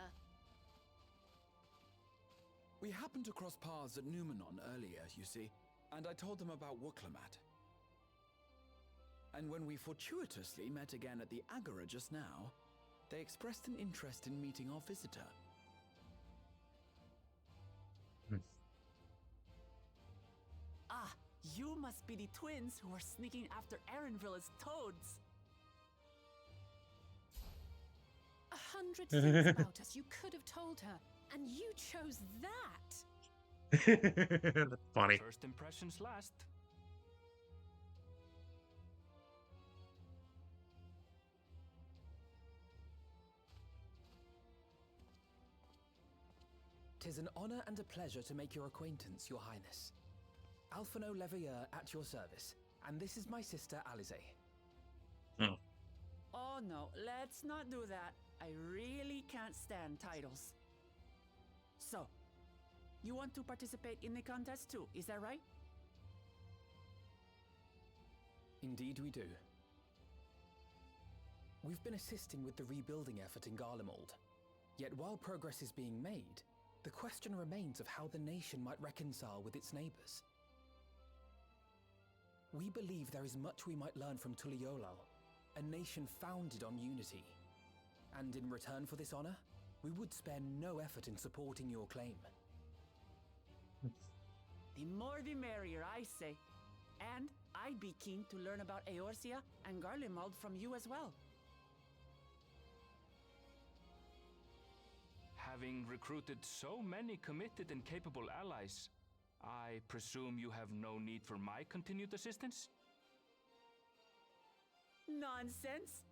We happened to cross paths at Numenon earlier, you see, and I told them about Wuklamat. And when we fortuitously met again at the Agora just now, they expressed an interest in meeting our visitor. Ah, you must be the twins who were sneaking after Erenville's toads. 100 things about us you could have told her, and you chose that. That's funny. First impressions last. "'Tis an honor and a pleasure to make your acquaintance, Your Highness. Alphino Leveilleur at your service, and this is my sister Alize." Oh no, let's not do that. I really can't stand titles. So, you want to participate in the contest too, is that right? Indeed we do. We've been assisting with the rebuilding effort in Garlemald. Yet while progress is being made, the question remains of how the nation might reconcile with its neighbors. We believe there is much we might learn from Tuliolal, a nation founded on unity. And in return for this honor, we would spare no effort in supporting your claim. The more the merrier, I say. And I'd be keen to learn about Eorzea and Garlemald from you as well. Having recruited so many committed and capable allies, I presume you have no need for my continued assistance? Nonsense!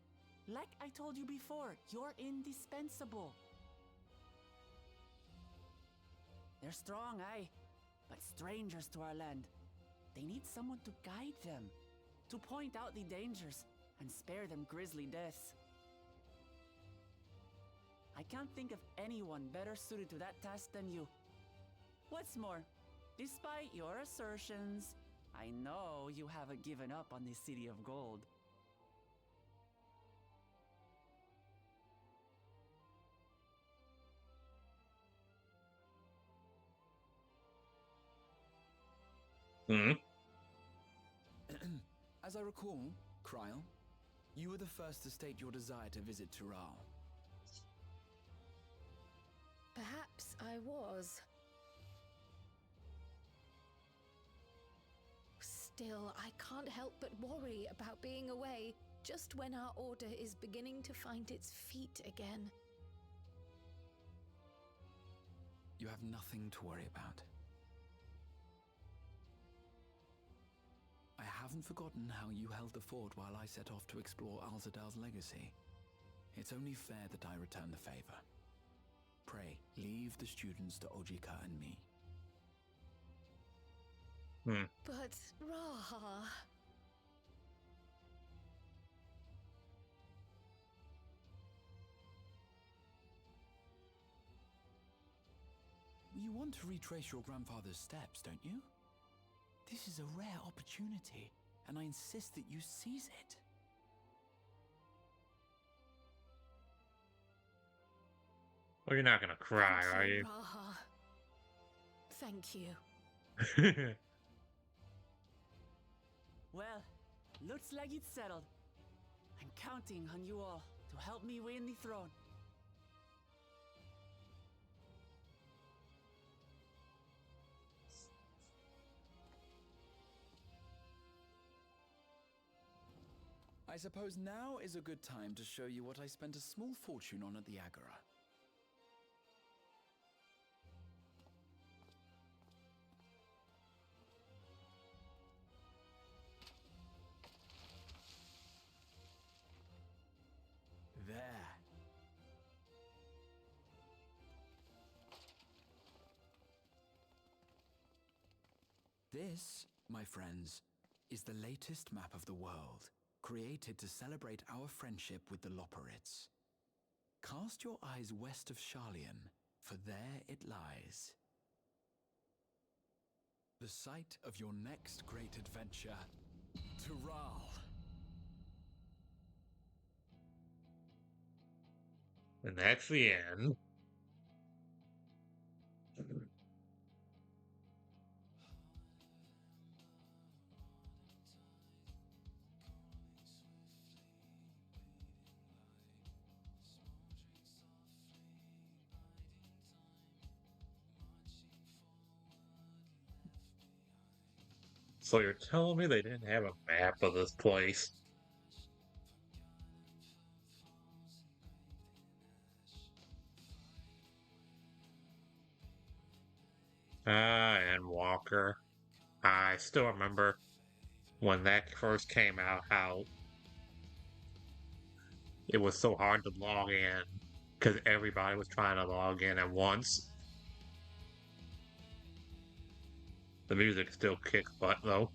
Like I told you before, you're indispensable. They're strong, aye, but strangers to our land. They need someone to guide them, to point out the dangers, and spare them grisly deaths. I can't think of anyone better suited to that task than you. What's more, despite your assertions, I know you haven't given up on the City of Gold. As I recall, Kryl, you were the first to state your desire to visit Tural. Perhaps I was. Still, I can't help but worry about being away just when our order is beginning to find its feet again. You have nothing to worry about. I haven't forgotten how you held the fort while I set off to explore Alzadal's legacy. It's only fair that I return the favor. Pray, leave the students to Ojika and me. But, Raha... You want to retrace your grandfather's steps, don't you? This is a rare opportunity, and I insist that you seize it. Well, you're not gonna cry, Thank are you? Raha. Thank you. Well, looks like it's settled. I'm counting on you all to help me win the throne. I suppose now is a good time to show you what I spent a small fortune on at the Agora. There. This, my friends, is the latest map of the world, created to celebrate our friendship with the Loporrits. Cast your eyes west of Sharlayan, for there it lies. The site of your next great adventure, Tural. And that's the end. So you're telling me they didn't have a map of this place? And Walker. I still remember when that first came out, how it was so hard to log in because everybody was trying to log in at once. The music still kicks butt though.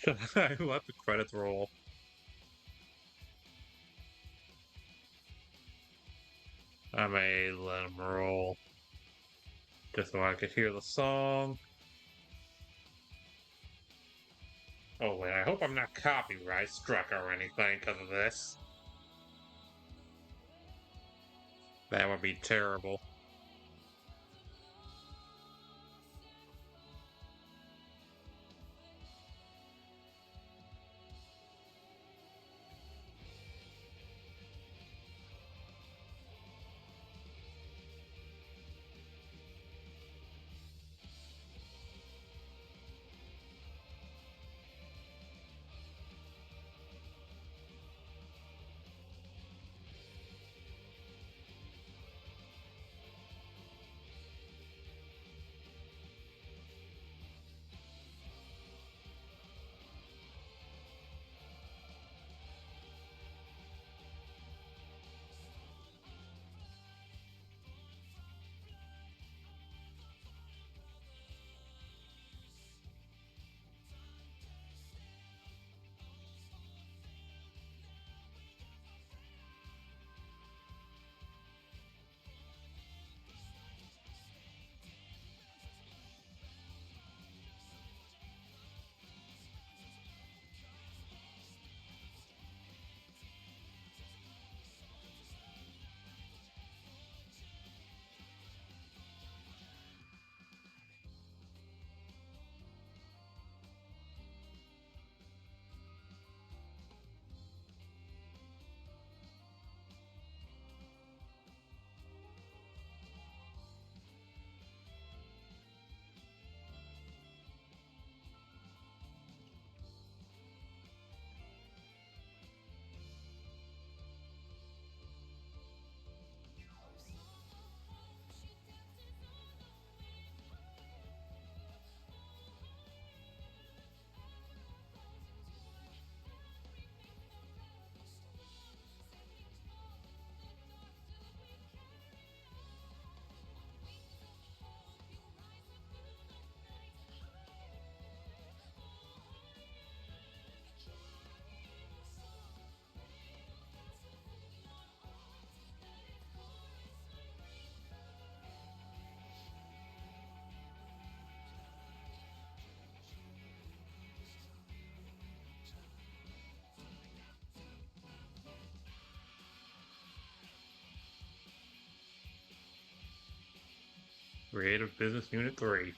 I let the credits roll. I may let them roll just so I could hear the song. Oh wait, I hope I'm not copyright struck or anything because of this. That would be terrible. Creative Business Unit 3.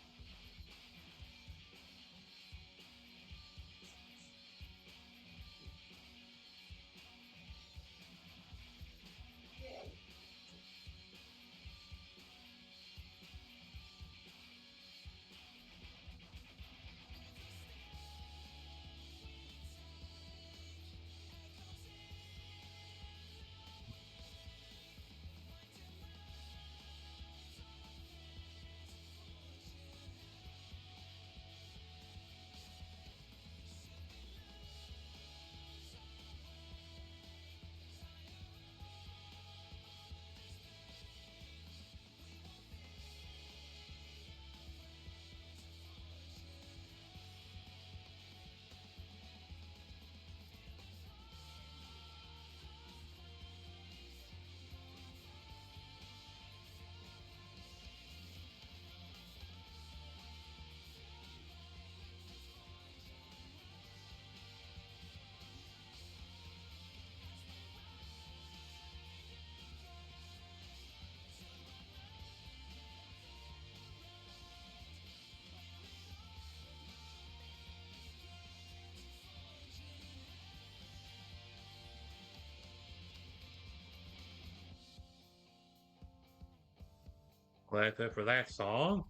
That's it for that song.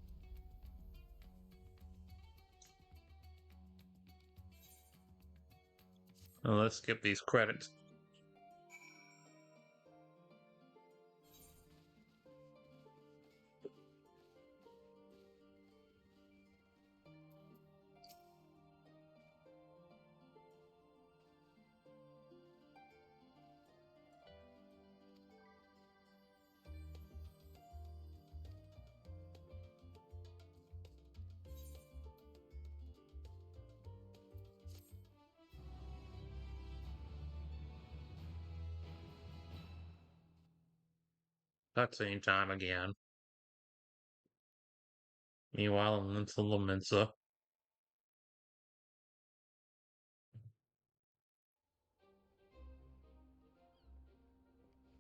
Now let's skip these credits. Cutscene time again. Meanwhile, in Linsa.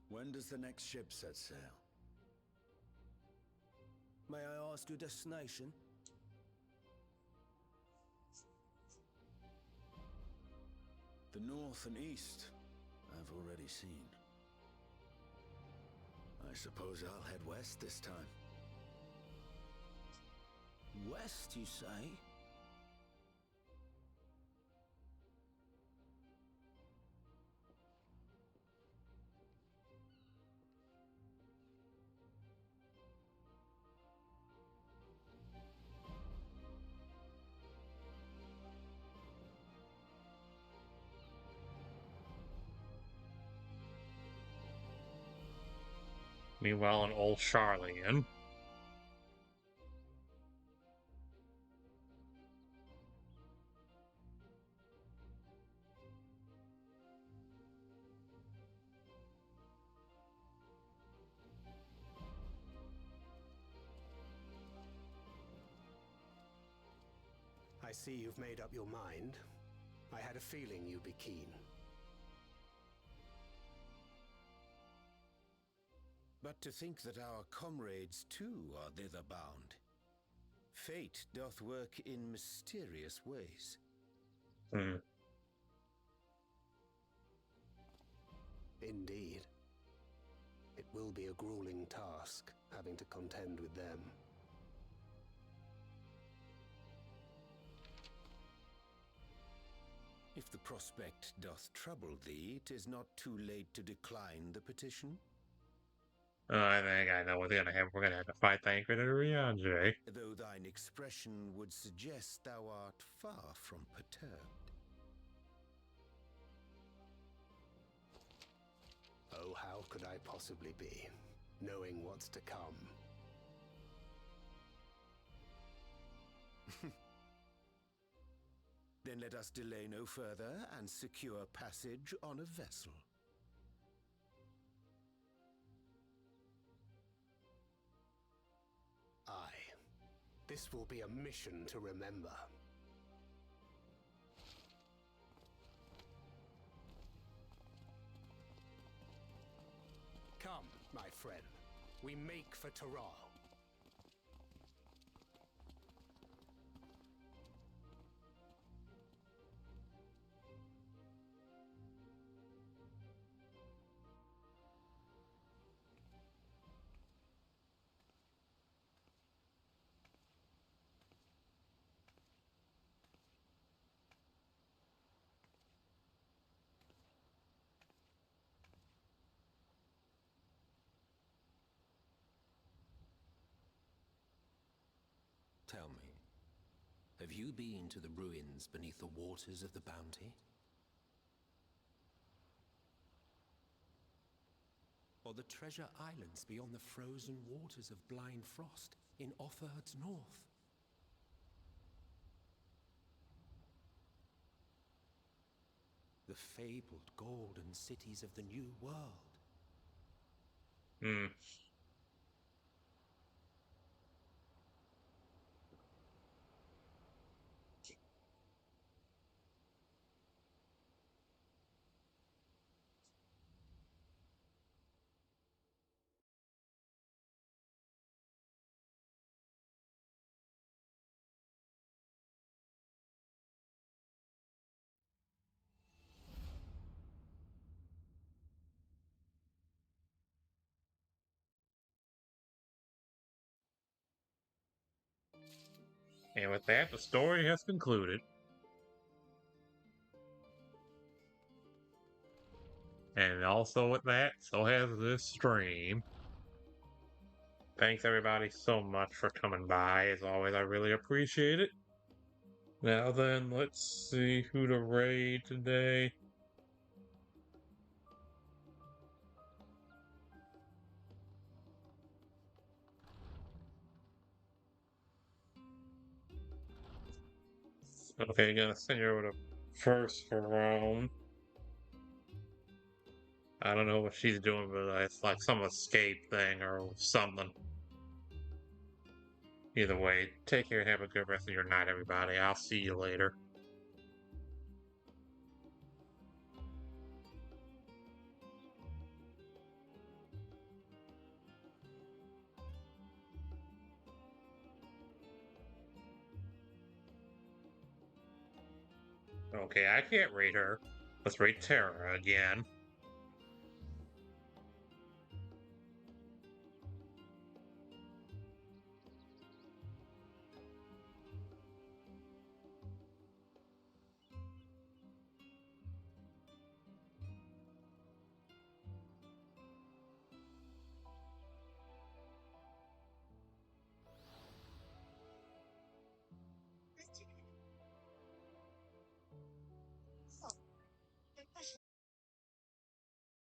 When does the next ship set sail? May I ask your destination? The north and east, I've already seen. I suppose I'll head west this time. West, you say? Meanwhile, in old Charlian. I see you've made up your mind. I had a feeling you'd be keen. But to think that our comrades too are thither bound. Fate doth work in mysterious ways. Indeed. It will be a grueling task, having to contend with them. If the prospect doth trouble thee, 'tis not too late to decline the petition. I think I know what's gonna happen. We're gonna have to fight Thancred and Rianjay. Though thine expression would suggest thou art far from perturbed. Oh, how could I possibly be, knowing what's to come? Then let us delay no further and secure passage on a vessel. Aye. This will be a mission to remember. Come, my friend. We make for Taral. Tell me, have you been to the ruins beneath the waters of the Bounty? Or the treasure islands beyond the frozen waters of Blind Frost in Offerd's north? The fabled golden cities of the New World? And with that, the story has concluded. And also with that, so has this stream. Thanks everybody so much for coming by. As always, I really appreciate it. Now then, let's see who to raid today. Okay, gonna send you over to first for round. I don't know what she's doing, but it's like some escape thing or something. Either way, take care and have a good rest of your night, everybody. I'll see you later. Okay, I can't rate her. Let's rate Tara again.